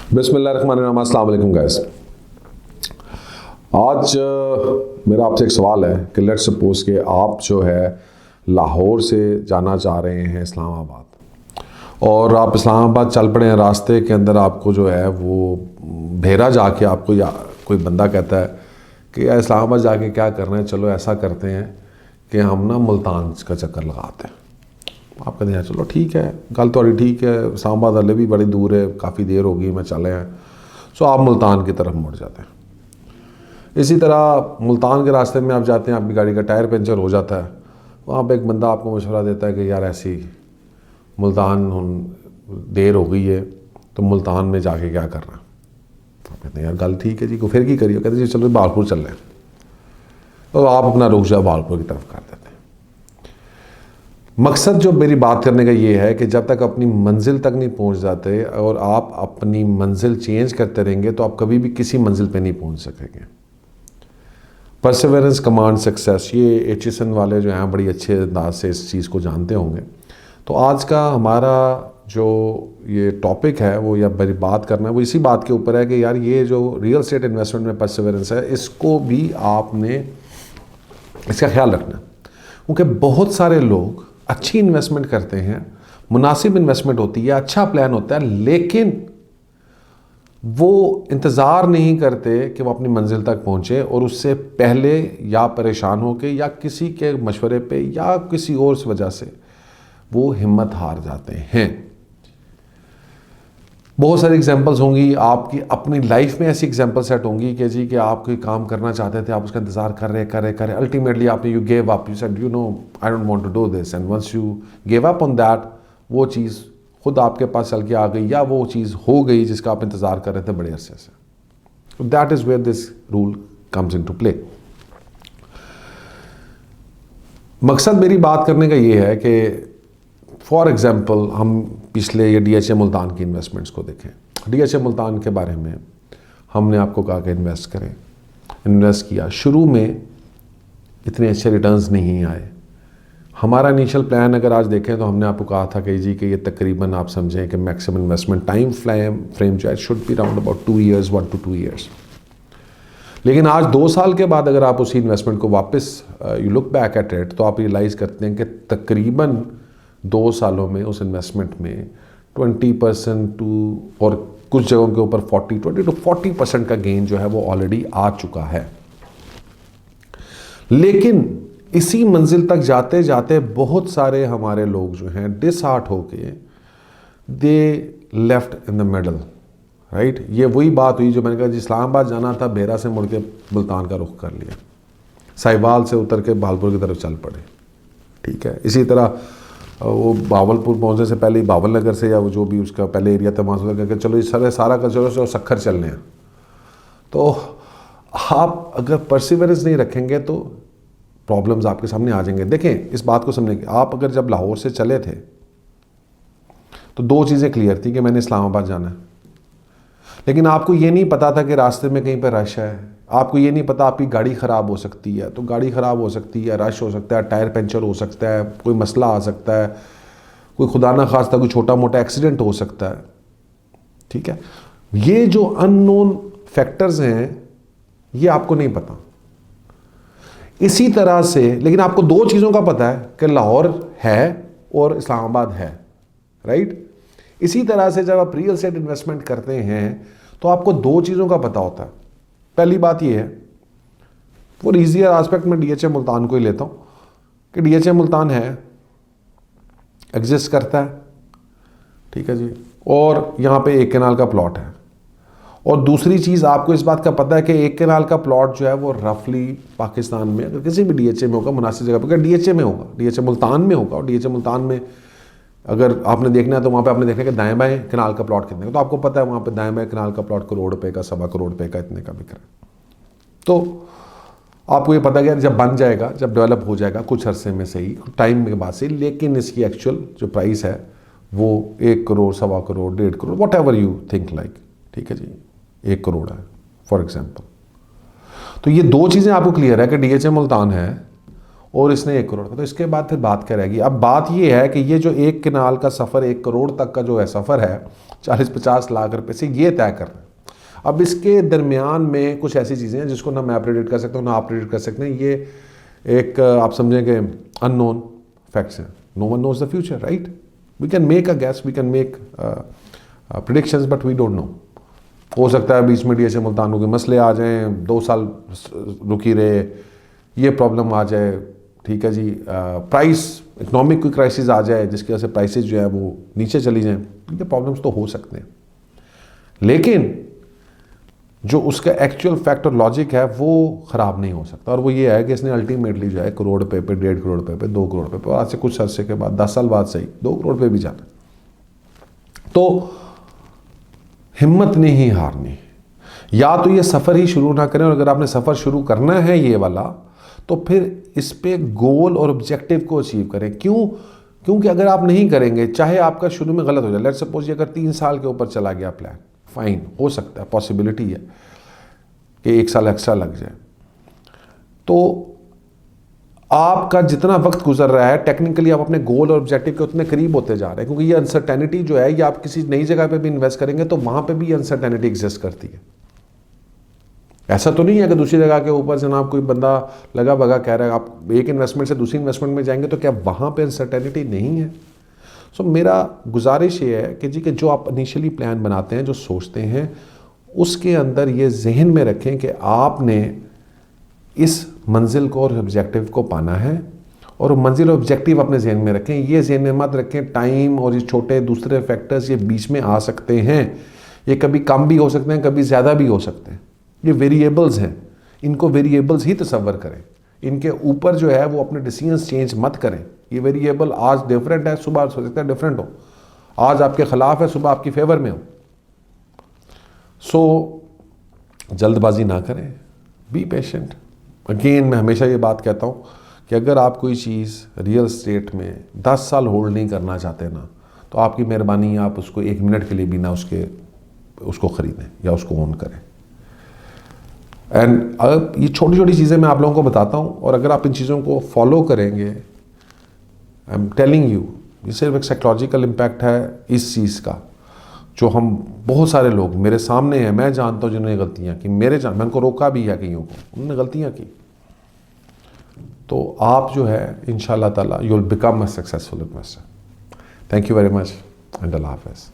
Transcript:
बिस्मिल्लाहिर्रहमानिर्रहीम, अस्सलाम वालेकुम गाइस। आज मेरा आपसे एक सवाल है कि लेट्स सपोज कि आप जो है लाहौर से जाना चाह रहे हैं इस्लामाबाद और आप इस्लामाबाद चल पड़े हैं। रास्ते के अंदर आपको जो है वो भेरा जाके आपको या कोई बंदा कहता है कि यार इस्लामाबाद जाके क्या करना है, चलो ऐसा करते हैं कि हम ना मुल्तान का चक्कर लगाते हैं। आप कहते हैं चलो ठीक है, गल थोड़ी ठीक है, इस्लामाबाद हले भी बड़ी दूर है, काफ़ी देर होगी मैं चले हैं। सो आप मुल्तान की तरफ मुड़ जाते हैं। इसी तरह मुल्तान के रास्ते में आप जाते हैं, आपकी गाड़ी का टायर पंचर हो जाता है। वहाँ पे एक बंदा आपको मशवरा देता है कि यार ऐसी मुल्तान देर हो गई है तो मुल्तान में जाके क्या करना। आप कहते हैं यार गल ठीक है जी, को फिर की करिए। कहते हैं जी चलो बालपुर चल रहे हैं, तो आप अपना रुख जा बालपुर की तरफ कर देते हैं। मकसद जो मेरी बात करने का ये है कि जब तक अपनी मंजिल तक नहीं पहुंच जाते और आप अपनी मंजिल चेंज करते रहेंगे तो आप कभी भी किसी मंजिल पे नहीं पहुंच सकेंगे। परसिवरेंस कमांड सक्सेस, ये एचिसन वाले जो हैं बड़ी अच्छे अंदाज से इस चीज़ को जानते होंगे। तो आज का हमारा जो ये टॉपिक है वो या मेरी बात करना है वो इसी बात के ऊपर है कि यार ये जो रियल एस्टेट इन्वेस्टमेंट में परसिवरेंस है, इसको भी आपने इसका ख्याल रखना, क्योंकि बहुत सारे लोग अच्छी इन्वेस्टमेंट करते हैं, मुनासिब इन्वेस्टमेंट होती है, अच्छा प्लान होता है, लेकिन वो इंतज़ार नहीं करते कि वो अपनी मंजिल तक पहुँचे और उससे पहले या परेशान होकर या किसी के मशवरे पे या किसी और वजह से वो हिम्मत हार जाते हैं। बहुत सारी एग्जांपल्स होंगी आपकी अपनी लाइफ में, ऐसी एग्जांपल सेट होंगी कि जी कि आप कोई काम करना चाहते थे, आप उसका इंतज़ार कर रहे अल्टीमेटली आपने you gave up, you said you know I don't want to do this, and once you gave up on that वो चीज़ खुद आपके पास चल के आ गई या वो चीज़ हो गई जिसका आप इंतज़ार कर रहे थे बड़े अरसे से। That is where this rule comes into play. मकसद मेरी बात करने का ये है कि फॉर एग्ज़ाम्पल हम पिछले ये DHA मुल्तान की इन्वेस्टमेंट्स को देखें। DHA मुल्तान के बारे में हमने आपको कहा कि इन्वेस्ट करें, इन्वेस्ट किया। शुरू में इतने अच्छे रिटर्न्स नहीं आए। हमारा इनिशियल प्लान अगर आज देखें तो हमने आपको कहा था कि जी कि ये तकरीबन आप समझें कि मैक्सिमम इन्वेस्टमेंट टाइम फ्रेम जो है should be around about 2 years, 1 to 2 years। लेकिन आज 2 साल के बाद अगर आप उसी इन्वेस्टमेंट को वापस you look back at it तो आप रियलाइज़ करते हैं कि तकरीबन 2 सालों में उस इन्वेस्टमेंट में 20% टू और कुछ जगहों के ऊपर 20 to 40% का गेन जो है वो ऑलरेडी आ चुका है। लेकिन इसी मंजिल तक जाते जाते बहुत सारे हमारे लोग जो हैं डिसहार्ट होके they left in the middle, right. ये वही बात हुई जो मैंने कहा जी इस्लामाबाद जाना था, भेरा से मुड़ के मुल्तान का रुख कर लिया, साहिवाल से उतर के बालपुर की तरफ चल पड़े, ठीक है। इसी तरह वो बावलपुर पहुंचने से पहले ही बावल नगर से या वो जो भी उसका पहले एरिया था वहाँ से करके चलो इस सारा का चलो सखर चलने हैं। तो आप अगर परसिवरेंस नहीं रखेंगे तो प्रॉब्लम्स आपके सामने आ जाएंगे। देखें इस बात को समझें, आप अगर जब लाहौर से चले थे तो 2 चीज़ें क्लियर थी कि मैंने इस्लामाबाद जाना है, लेकिन आपको ये नहीं पता था कि रास्ते में कहीं पर रश है। आपको ये नहीं पता आपकी गाड़ी ख़राब हो सकती है, तो गाड़ी ख़राब हो सकती है, रश हो सकता है, टायर पंचर हो सकता है, कोई मसला आ सकता है, कोई खुदा ना खास्ता कोई छोटा मोटा एक्सीडेंट हो सकता है, ठीक है। ये जो अननोन फैक्टर्स हैं ये आपको नहीं पता। इसी तरह से लेकिन आपको 2 चीज़ों का पता है कि लाहौर है और इस्लामाबाद है, राइट। इसी तरह से जब आप रियल एस्टेट इन्वेस्टमेंट करते हैं तो आपको 2 चीज़ों का पता होता है। पहली बात ये है, फॉर ईजियर आस्पेक्ट में DHA मुल्तान को ही लेता हूँ कि DHA मुल्तान है, एग्जिस्ट करता है, ठीक है जी, और यहाँ पे 1 कनाल का प्लॉट है। और दूसरी चीज़ आपको इस बात का पता है कि 1 कनाल का प्लॉट जो है वो रफली पाकिस्तान में अगर किसी भी DHA में होगा, मुनासिब जगह पर अगर DHA में होगा, DHA मुल्तान में होगा, और DHA मुल्तान में अगर आपने देखना है तो वहाँ पे आपने देखना है कि दाएं बाएं कनाल का प्लॉट कितने का, तो आपको पता है वहाँ पे दाएं बाएं कनाल का प्लॉट करोड़ रुपए का, 1.25 करोड़ रुपए का, इतने का बिक रहा है। तो आपको ये पता है कि जब बन जाएगा, जब डेवलप हो जाएगा कुछ अरसे में से ही, टाइम के बाद से, लेकिन इसकी एक्चुअल जो प्राइस है वो 1 crore, 1.25 crore, 1.5 crore, what ever you think like, ठीक है जी, 1 करोड़ है फॉर एग्जाम्पल। तो ये 2 चीज़ें आपको क्लियर है कि DHA मुल्तान है और इसने 1 करोड़ का, तो इसके बाद फिर बात क्या रहेगी? अब बात ये है कि ये जो 1 कनाल का सफ़र 1 करोड़ तक का जो है सफ़र है 40-50 लाख रुपए से ये तय करना है। अब इसके दरमियान में कुछ ऐसी चीज़ें हैं जिसको ना मैं प्रेडिक्ट कर सकता हूँ ना आप प्रेडिक्ट कर सकते हैं। ये एक आप समझेंगे अननोन फैक्ट्स हैं। No one knows the future, right? We can make a guess, we can make predictions, but we don't know. हो सकता है बीच में DHA मुल्तानों के मसले आ जाएं, 2 साल रुकी रहे, ये प्रॉब्लम आ जाए, ठीक है जी, प्राइस इकोनॉमिक कोई क्राइसिस आ जाए जिसकी वजह से प्राइसेस जो है वो नीचे चली जाएं, ये प्रॉब्लम्स तो हो सकते हैं। लेकिन जो उसका एक्चुअल फैक्ट और लॉजिक है वो ख़राब नहीं हो सकता, और वो ये है कि इसने अल्टीमेटली जो है करोड़ पे 1.5 करोड़ पे 2 करोड़ पे आज से कुछ अर्से के बाद 10 साल बाद सही 2 करोड़ पे भी जाना। तो हिम्मत नहीं हारनी, या तो ये सफ़र ही शुरू ना करें, और अगर आपने सफ़र शुरू करना है ये वाला तो फिर इस पे गोल और ऑब्जेक्टिव को अचीव करें। क्यों? क्योंकि अगर आप नहीं करेंगे, चाहे आपका शुरू में गलत हो जाए, लेट्स सपोज ये अगर 3 साल के ऊपर चला गया प्लान, फाइन, हो सकता है, पॉसिबिलिटी है कि 1 साल एक्स्ट्रा लग जाए, तो आपका जितना वक्त गुजर रहा है टेक्निकली आप अपने गोल और ऑब्जेक्टिव के उतने करीब होते जा रहे हैं, क्योंकि ये अनसर्टेनिटी जो है, ये आप किसी नई जगह पे भी इन्वेस्ट करेंगे तो वहां पे भी अनसर्टेनिटी एग्जिस्ट करती है। ऐसा तो नहीं है कि दूसरी जगह के ऊपर जनाब कोई बंदा लगा भगा कह रहा है आप एक इन्वेस्टमेंट से दूसरी इन्वेस्टमेंट में जाएंगे तो क्या वहां पे अनसर्टेनिटी नहीं है? सो मेरा गुजारिश ये है कि जी कि जो आप इनिशियली प्लान बनाते हैं, जो सोचते हैं, उसके अंदर ये जहन में रखें कि आपने इस मंजिल को और ऑब्जेक्टिव को पाना है, और मंजिल और ऑब्जेक्टिव अपने जहन में रखें। ये जहन में मत रखें टाइम और ये छोटे दूसरे फैक्टर्स ये बीच में आ सकते हैं, ये कभी कम भी हो सकते हैं, कभी ज़्यादा भी हो सकते हैं, ये वेरिएबल्स हैं, इनको वेरिएबल्स ही तसव्वुर करें, इनके ऊपर जो है वो अपने डिसीजंस चेंज मत करें। ये वेरिएबल आज डिफरेंट है, सुबह हो सकता है डिफरेंट हो, आज आपके खिलाफ है, सुबह आपकी फेवर में हो। सो जल्दबाजी ना करें, बी पेशेंट। अगेन मैं हमेशा ये बात कहता हूँ कि अगर आप कोई चीज़ रियल एस्टेट में 10 साल होल्ड नहीं करना चाहते ना, तो आपकी मेहरबानी है आप उसको 1 मिनट के लिए भी ना उसको ख़रीदें या उसको ओन करें। एंड अब ये छोटी छोटी चीज़ें मैं आप लोगों को बताता हूँ, और अगर आप इन चीज़ों को फॉलो करेंगे, आई एम टेलिंग यू, ये सिर्फ एक साइकोलॉजिकल इम्पैक्ट है इस चीज़ का, जो हम बहुत सारे लोग मेरे सामने हैं, मैं जानता हूँ जिन्होंने गलतियाँ की, मैं उनको रोका भी है कईयों को, उन्होंने गलतियाँ की। तो आप जो है इंशाल्लाह ताला you will become a successful investor. Thank you very much and अल्लाह हाफ़िज़।